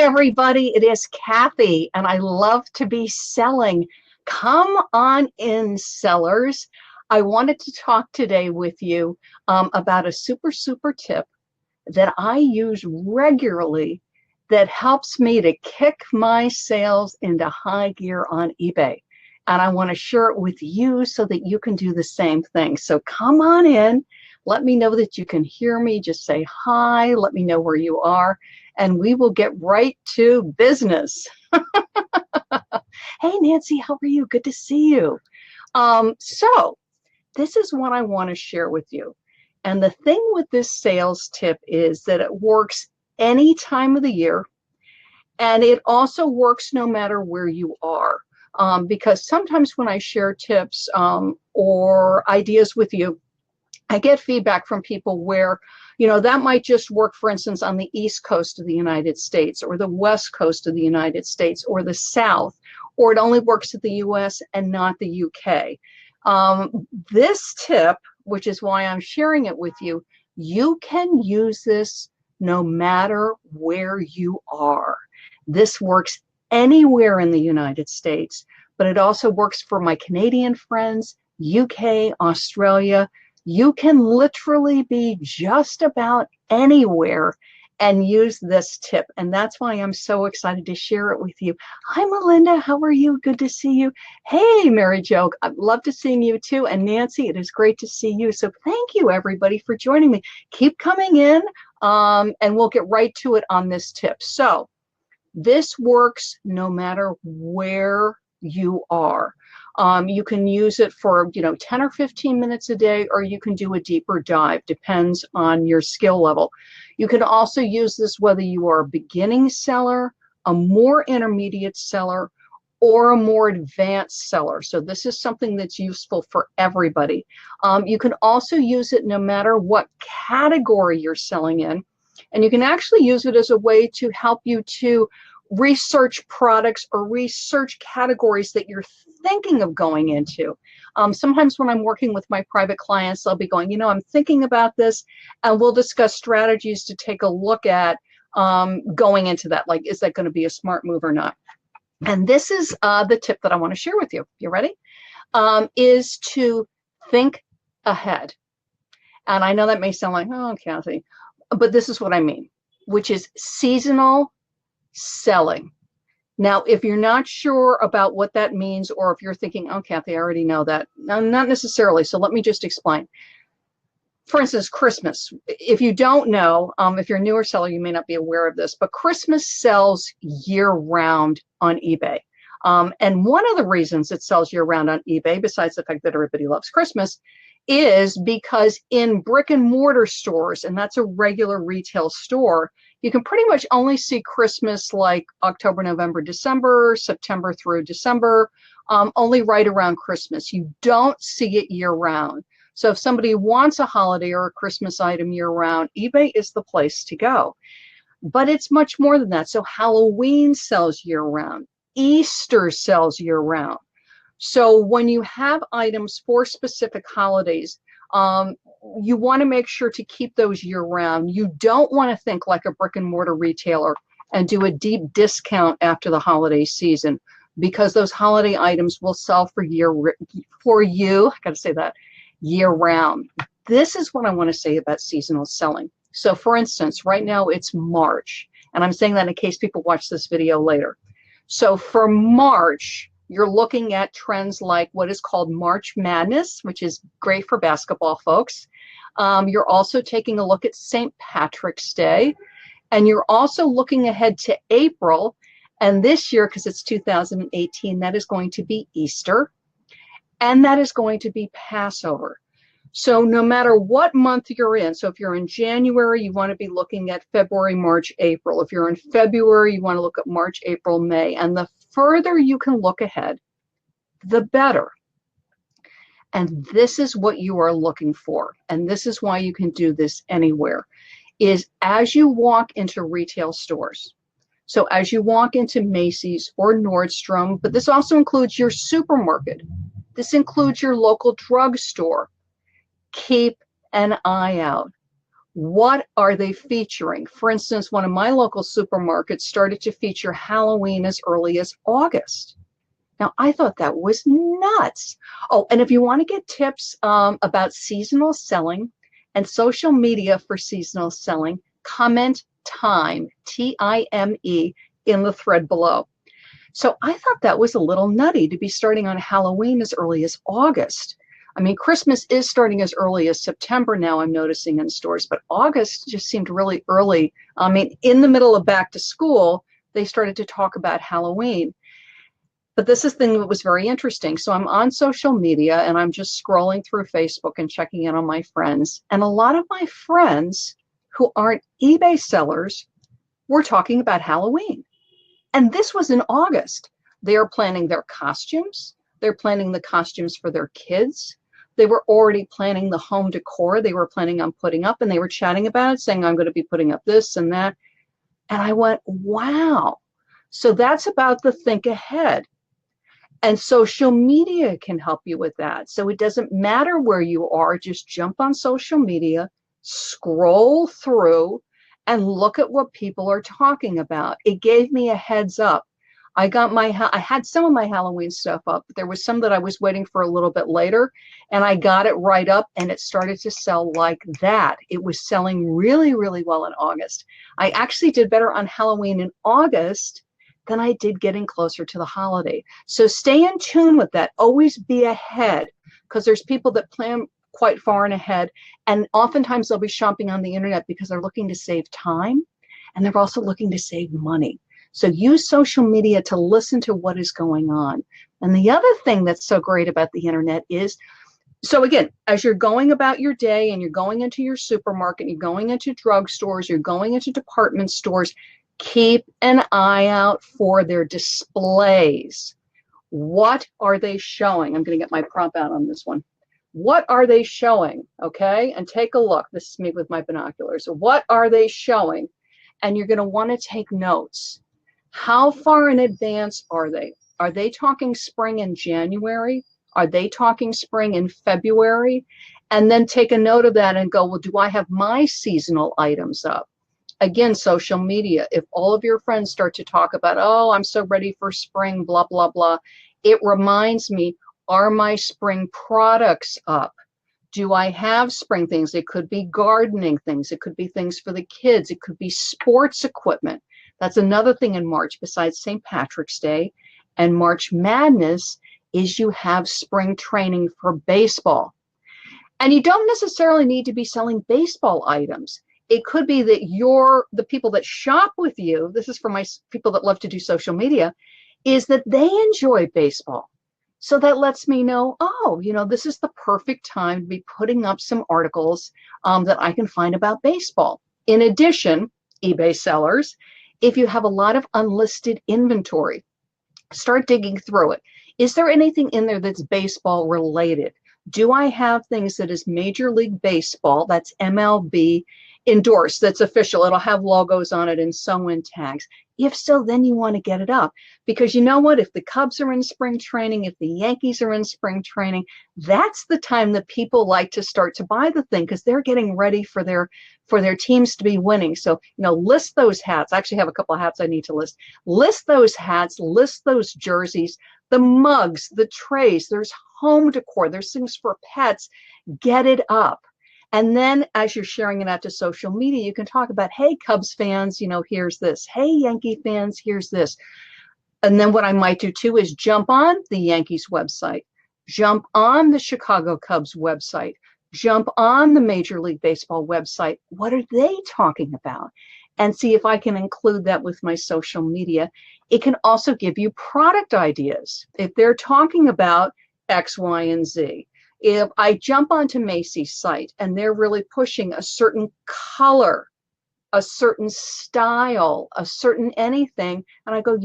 everybody, it is Kathy, and I love to be selling. Come on in, sellers. I wanted to talk today with you about a super tip that I use regularly that helps me to kick my sales into high gear on eBay. And I want to share it with you so that you can do the same thing. So come on in. Let me know that you can hear me. Just say hi. Let me know where you are. And we will get right to business. Hey, Nancy, how are you? Good to see you. So this is what I want to share with you. And the thing with this sales tip is that it works any time of the year. And it also works no matter where you are. Because sometimes when I share tips or ideas with you, I get feedback from people where, that might just work, for instance, on the East Coast of the United States or the West Coast of the United States or the South, or it only works at the US and not the UK. This tip, which is why I'm sharing it with you, you can use this no matter where you are. This works anywhere in the United States, but it also works for my Canadian friends, UK, Australia. You can literally be just about anywhere and use this tip. And that's why I'm so excited to share it with you. Hi, Melinda. How are you? Good to see you. Hey, Mary Jo. I'd love to see you too. And Nancy, it is great to see you. So thank you, everybody, for joining me. Keep coming in and we'll get right to it on this tip. So this works no matter where you are. You can use it for 10 or 15 minutes a day, or you can do a deeper dive, depends on your skill level. You can also use this whether you are a beginning seller, a more intermediate seller, or a more advanced seller. So this is something that's useful for everybody. You can also use it no matter what category you're selling in, and you can actually use it as a way to help you to research products or research categories that you're thinking of going into. Sometimes when I'm working with my private clients, they'll be going, I'm thinking about this, and we'll discuss strategies to take a look at going into that. Like, is that going to be a smart move or not? And this is the tip that I want to share with you. You ready? Is to think ahead. And I know that may sound like, oh, Kathy, but this is what I mean, which is seasonal selling. Now, if you're not sure about what that means, or if you're thinking, oh, Kathy, I already know that. No, not necessarily. So let me just explain. For instance, Christmas. If you don't know, if you're a newer seller, you may not be aware of this, but Christmas sells year-round on eBay. And one of the reasons it sells year-round on eBay, besides the fact that everybody loves Christmas, is because in brick and mortar stores, and that's a regular retail store, you can pretty much only see Christmas like October, November, December, September through December, only right around Christmas. You don't see it year round. So if somebody wants a holiday or a Christmas item year round, eBay is the place to go. But it's much more than that. So Halloween sells year round. Easter sells year round. So when you have items for specific holidays, you want to make sure to keep those year round. You don't want to think like a brick and mortar retailer and do a deep discount after the holiday season, because those holiday items will sell for you, I got to say that, year round. This is what I want to say about seasonal selling. So for instance, right now it's March, and I'm saying that in case people watch this video later. So for March, you're looking at trends like what is called March Madness, which is great for basketball folks. You're also taking a look at St. Patrick's Day, and you're also looking ahead to April. And this year, because it's 2018, that is going to be Easter, and that is going to be Passover. So no matter what month you're in, so if you're in January, you want to be looking at February, March, April. If you're in February, you want to look at March, April, May. And the further you can look ahead, the better. And this is what you are looking for. And this is why you can do this anywhere, is as you walk into retail stores. So as you walk into Macy's or Nordstrom, but this also includes your supermarket. This includes your local drugstore. Keep an eye out. What are they featuring? For instance, one of my local supermarkets started to feature Halloween as early as August. Now, I thought that was nuts. Oh, and if you want to get tips about seasonal selling and social media for seasonal selling, comment time, Time, in the thread below. So I thought that was a little nutty to be starting on Halloween as early as August. I mean, Christmas is starting as early as September now, I'm noticing in stores, but August just seemed really early. I mean, in the middle of back to school, they started to talk about Halloween. But this is the thing that was very interesting. So I'm on social media and I'm just scrolling through Facebook and checking in on my friends. And a lot of my friends who aren't eBay sellers were talking about Halloween. And this was in August. They are planning their costumes. They're planning the costumes for their kids. They were already planning the home decor they were planning on putting up, and they were chatting about it, saying, I'm going to be putting up this and that. And I went, wow. So that's about the think ahead. And social media can help you with that. So it doesn't matter where you are, just jump on social media, scroll through, and look at what people are talking about. It gave me a heads up. I had some of my Halloween stuff up, but there was some that I was waiting for a little bit later, and I got it right up, and it started to sell like that. It was selling really, really well in August. I actually did better on Halloween in August than I did getting closer to the holiday. So stay in tune with that. Always be ahead, because there's people that plan quite far and ahead, and oftentimes they'll be shopping on the internet because they're looking to save time, and they're also looking to save money. So use social media to listen to what is going on. And the other thing that's so great about the internet is, so again, as you're going about your day and you're going into your supermarket, you're going into drugstores, you're going into department stores, keep an eye out for their displays. What are they showing? I'm going to get my prop out on this one. What are they showing? Okay, and take a look. This is me with my binoculars. What are they showing? And you're going to want to take notes. How far in advance are they? Are they talking spring in January? Are they talking spring in February? And then take a note of that and go, well, do I have my seasonal items up? Again, social media, if all of your friends start to talk about, oh, I'm so ready for spring, blah, blah, blah, it reminds me, are my spring products up? Do I have spring things? It could be gardening things. It could be things for the kids. It could be sports equipment. That's another thing in March besides St. Patrick's Day and March Madness is you have spring training for baseball. And you don't necessarily need to be selling baseball items. It could be that the people that shop with you, this is for my people that love to do social media, is that they enjoy baseball. So that lets me know, oh, this is the perfect time to be putting up some articles that I can find about baseball. In addition, eBay sellers, if you have a lot of unlisted inventory, start digging through it. Is there anything in there that's baseball related? Do I have things that is Major League Baseball, that's MLB, endorsed, that's official? It'll have logos on it and sew-in tags. If so, then you want to get it up, because you know what? If the Cubs are in spring training, if the Yankees are in spring training, that's the time that people like to start to buy the thing, because they're getting ready for their teams to be winning. So, list those hats. I actually have a couple of hats I need to list. List those hats, list those jerseys, the mugs, the trays. There's home decor. There's things for pets. Get it up. And then as you're sharing it out to social media, you can talk about, hey, Cubs fans, here's this. Hey, Yankee fans, here's this. And then what I might do too is jump on the Yankees website, jump on the Chicago Cubs website, jump on the Major League Baseball website. What are they talking about? And see if I can include that with my social media. It can also give you product ideas. If they're talking about X, Y, and Z. If I jump onto Macy's site and they're really pushing a certain color, a certain style, a certain anything, and I go,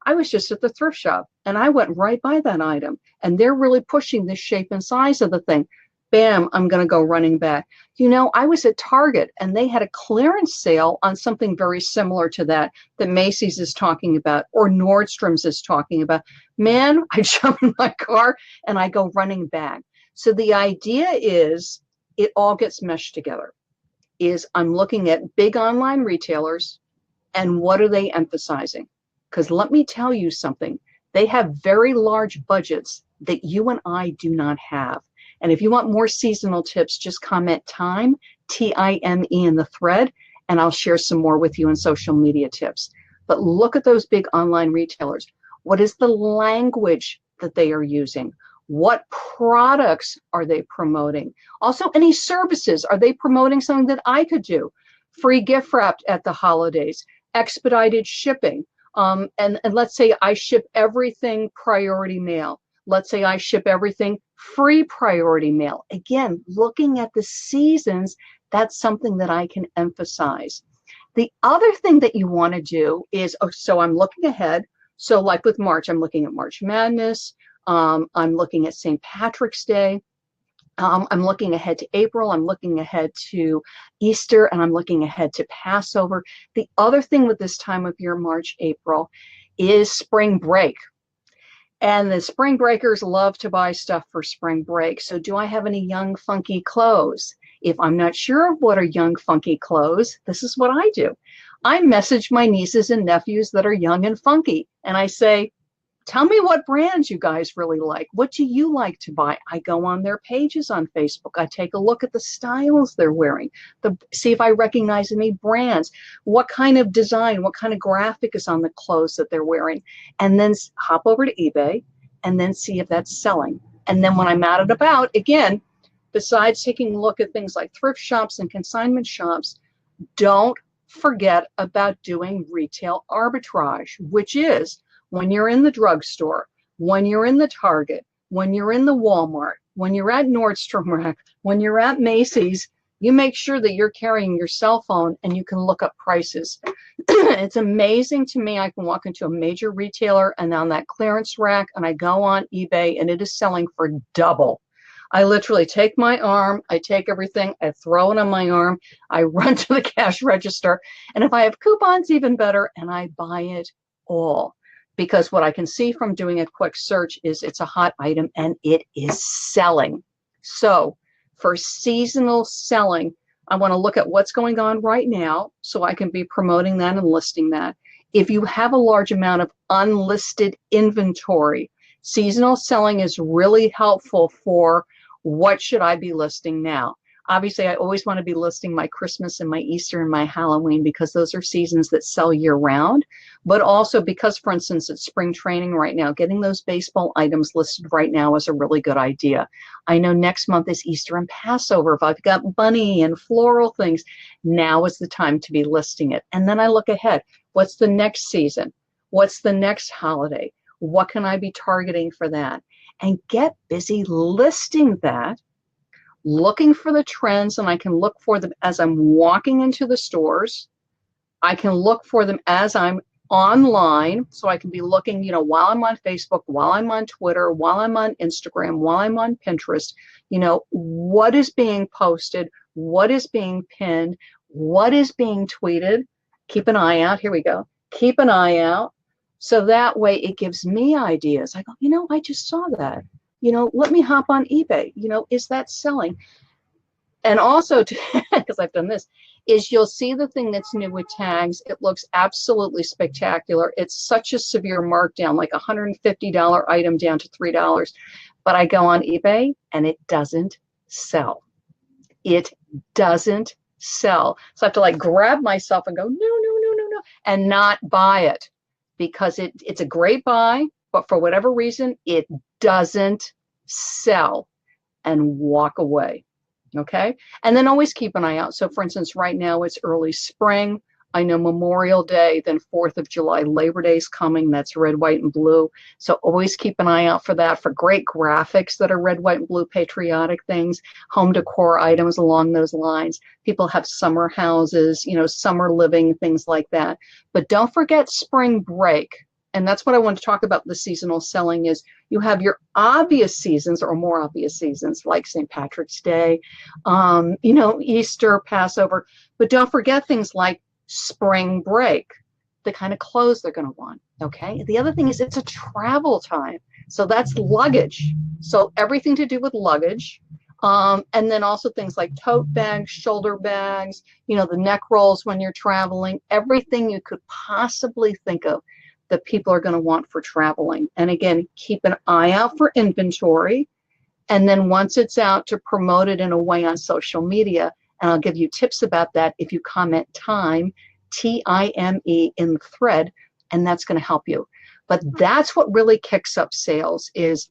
I was just at the thrift shop and I went right by that item and they're really pushing the shape and size of the thing. Bam, I'm going to go running back. I was at Target and they had a clearance sale on something very similar to that Macy's is talking about or Nordstrom's is talking about. Man, I jump in my car and I go running back. So the idea is it all gets meshed together. is I'm looking at big online retailers and what are they emphasizing? Because let me tell you something, they have very large budgets that you and I do not have. And if you want more seasonal tips, just comment time, T-I-M-E in the thread, and I'll share some more with you in social media tips. But look at those big online retailers. What is the language that they are using? What products are they promoting? Also, any services, are they promoting something that I could do? Free gift wrapped at the holidays, expedited shipping. And let's say I ship everything priority mail. Let's say I ship everything free priority mail. Again, looking at the seasons, that's something that I can emphasize. The other thing that you want to do is, so I'm looking ahead. So like with March, I'm looking at March Madness. I'm looking at St. Patrick's Day. I'm looking ahead to April. I'm looking ahead to Easter, and I'm looking ahead to Passover. The other thing with this time of year, March, April, is spring break. And the spring breakers love to buy stuff for spring break. So do I have any young, funky clothes? If I'm not sure what are young, funky clothes, this is what I do. I message my nieces and nephews that are young and funky, and I say, tell me what brands you guys really like. What do you like to buy? I go on their pages on Facebook. I take a look at the styles they're wearing, see if I recognize any brands, what kind of design, what kind of graphic is on the clothes that they're wearing, and then hop over to eBay and then see if that's selling. And then when I'm out and about, again, besides taking a look at things like thrift shops and consignment shops, don't forget about doing retail arbitrage, which is when you're in the drugstore, when you're in the Target, when you're in the Walmart, when you're at Nordstrom Rack, when you're at Macy's, you make sure that you're carrying your cell phone and you can look up prices. It's amazing to me. I can walk into a major retailer and on that clearance rack, and I go on eBay and it is selling for double. I literally take my arm, I take everything, I throw it on my arm, I run to the cash register, and if I have coupons, even better, and I buy it all. Because what I can see from doing a quick search is it's a hot item and it is selling. So for seasonal selling, I want to look at what's going on right now so I can be promoting that and listing that. If you have a large amount of unlisted inventory, seasonal selling is really helpful for what should I be listing now. Obviously, I always want to be listing my Christmas and my Easter and my Halloween because those are seasons that sell year round. But also because, for instance, it's spring training right now, getting those baseball items listed right now is a really good idea. I know next month is Easter and Passover. If I've got bunny and floral things, now is the time to be listing it. And then I look ahead. What's the next season? What's the next holiday? What can I be targeting for that? And get busy listing that, looking for the trends, and I can look for them as I'm walking into the stores. I can look for them as I'm online, so I can be looking, while I'm on Facebook, while I'm on Twitter, while I'm on Instagram, while I'm on Pinterest, what is being posted, what is being pinned, what is being tweeted. Keep an eye out. Here we go. Keep an eye out. So that way it gives me ideas. I go, I just saw that. Let me hop on eBay. Is that selling? And also, because I've done this, is you'll see the thing that's new with tags. It looks absolutely spectacular. It's such a severe markdown, like a $150 item down to $3. But I go on eBay and it doesn't sell. It doesn't sell. So I have to like grab myself and go, no, and not buy it because it's a great buy, but for whatever reason, it doesn't sell, and walk away. Okay. And then always keep an eye out. So for instance, right now it's early spring. I know Memorial Day, then 4th of July, Labor Day is coming. That's red, white, and blue. So always keep an eye out for that, for great graphics that are red, white, and blue, patriotic things, home decor items along those lines. People have summer houses, summer living, things like that. But don't forget spring break. And that's what I want to talk about. The seasonal selling is you have your obvious seasons or more obvious seasons like St. Patrick's Day, Easter, Passover. But don't forget things like spring break, the kind of clothes they're going to want. Okay. The other thing is it's a travel time. So that's luggage. So everything to do with luggage. And then also things like tote bags, shoulder bags, you know, the neck rolls when you're traveling, everything you could possibly think of that people are going to want for traveling. And again, keep an eye out for inventory. And then once it's out, to promote it in a way on social media. And I'll give you tips about that if you comment time, T-I-M-E, in the thread, and that's going to help you. But that's what really kicks up sales is,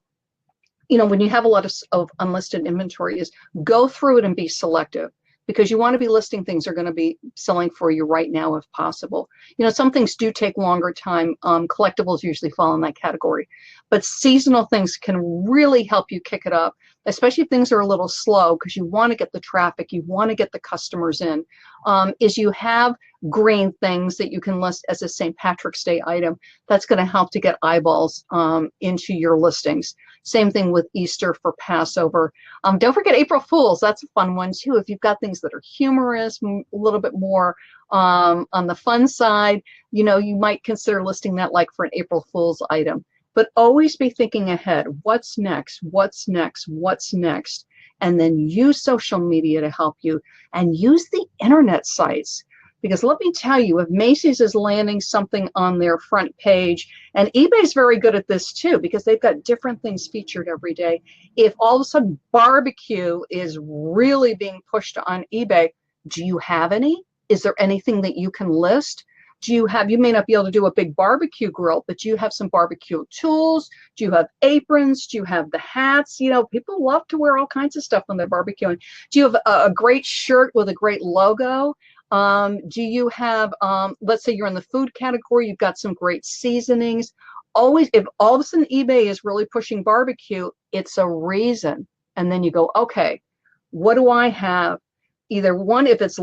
you know, when you have a lot of unlisted inventory, is go through it and be selective, because you want to be listing things that are going to be selling for you right now if possible. You know, some things do take longer time. Collectibles usually fall in that category, but seasonal things can really help you kick it up, especially if things are a little slow, because you want to get the traffic, you want to get the customers in. Is you have green things that you can list as a St. Patrick's Day item. That's going to help to get eyeballs into your listings. Same thing with Easter for Passover. Don't forget April Fools. That's a fun one too. If you've got things that are humorous, a little bit more on the fun side, you know, you might consider listing that like for an April Fool's item. But always be thinking ahead. What's next? What's next? What's next? And then use social media to help you, and use the internet sites. Because let me tell you, if Macy's is landing something on their front page, and eBay's very good at this too, because they've got different things featured every day. If all of a sudden barbecue is really being pushed on eBay, do you have any? Is there anything that you can list? Do you have, you may not be able to do a big barbecue grill, but do you have some barbecue tools? Do you have aprons? Do you have the hats? You know, people love to wear all kinds of stuff when they're barbecuing. Do you have a great shirt with a great logo? Do you have, let's say you're in the food category, you've got some great seasonings. Always, if all of a sudden eBay is really pushing barbecue, it's a reason. And then you go, okay, what do I have? Either one, if it's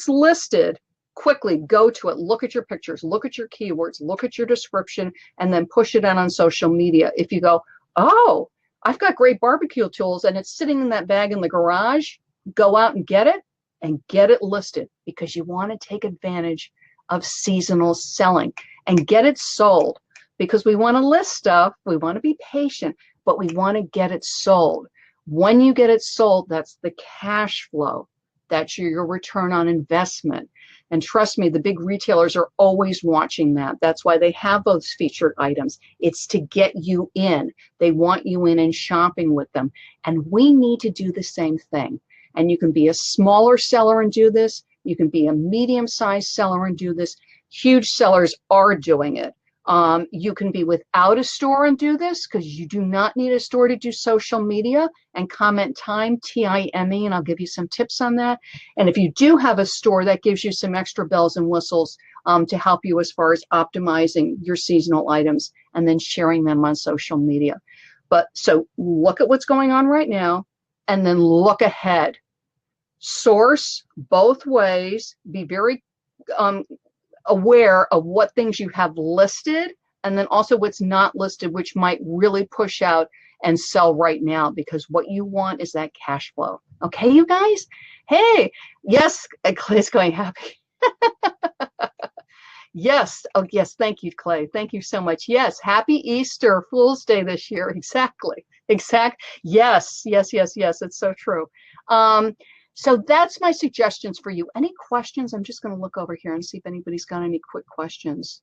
listed, quickly go to it, look at your pictures, look at your keywords, look at your description, and then push it out on social media. If you go, oh, I've got great barbecue tools and it's sitting in that bag in the garage, go out and get it listed, because you want to take advantage of seasonal selling and get it sold, because we want to list stuff, we want to be patient, but we want to get it sold. When you get it sold, that's the cash flow. That's your return on investment. And trust me, the big retailers are always watching that. That's why they have those featured items. It's to get you in. They want you in and shopping with them. And we need to do the same thing. And you can be a smaller seller and do this. You can be a medium-sized seller and do this. Huge sellers are doing it. You can be without a store and do this, because you do not need a store to do social media. And comment time, T-I-M-E, and I'll give you some tips on that. And if you do have a store, that gives you some extra bells and whistles to help you as far as optimizing your seasonal items and then sharing them on social media. But so look at what's going on right now, and then look ahead. Source both ways. Be very aware of what things you have listed, and then also what's not listed, which might really push out and sell right now, because what you want is that cash flow. Okay, you guys? Hey, yes, Clay's going happy. Yes. Oh, yes. Thank you, Clay. Thank you so much. Yes. Happy Easter Fool's Day this year. Exactly. Yes. It's so true. So that's my suggestions for you. Any questions? I'm just going to look over here and see if anybody's got any quick questions.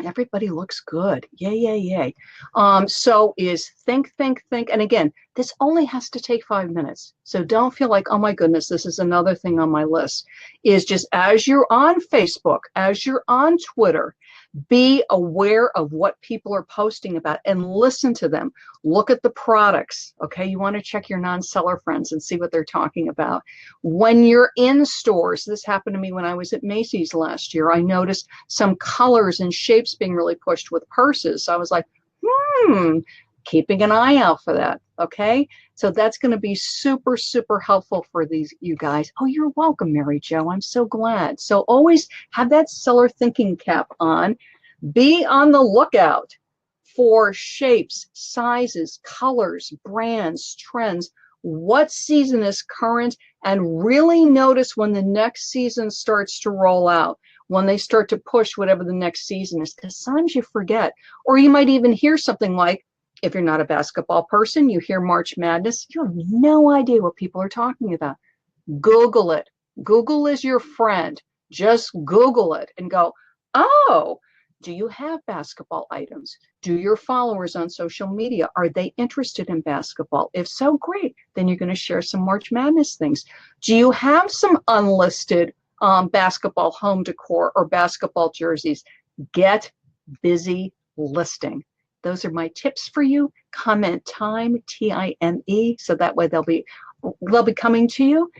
Everybody looks good. Yay. So is think. And again, this only has to take 5 minutes. So don't feel like, oh my goodness, this is another thing on my list. Is just as you're on Facebook, as you're on Twitter, be aware of what people are posting about and listen to them. Look at the products, okay? You want to check your non-seller friends and see what they're talking about. When you're in stores, this happened to me when I was at Macy's last year. I noticed some colors and shapes being really pushed with purses. So I was like, keeping an eye out for that, okay? So that's going to be super, super helpful for you guys. Oh, you're welcome, Mary Jo. I'm so glad. So always have that seller thinking cap on. Be on the lookout for shapes, sizes, colors, brands, trends, what season is current, and really notice when the next season starts to roll out, when they start to push whatever the next season is, because sometimes you forget, or you might even hear something like, If you're not a basketball person, you hear March Madness, you have no idea what people are talking about. Google it. Google is your friend. Just Google it and go, oh, do you have basketball items? Do your followers on social media, are they interested in basketball? If so, great. Then you're going to share some March Madness things. Do you have some unlisted basketball home decor or basketball jerseys? Get busy listing. Those are my tips for you. Comment time, TIME, so that way they'll be coming to you.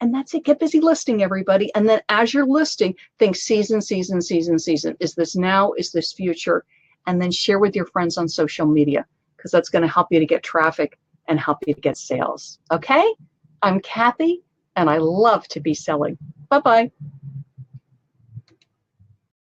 And that's it. Get busy listing, everybody. And then as you're listing, think season, season, season, season. Is this now? Is this future? And then share with your friends on social media, because that's going to help you to get traffic and help you to get sales. Okay? I'm Kathy, and I love to be selling. Bye-bye.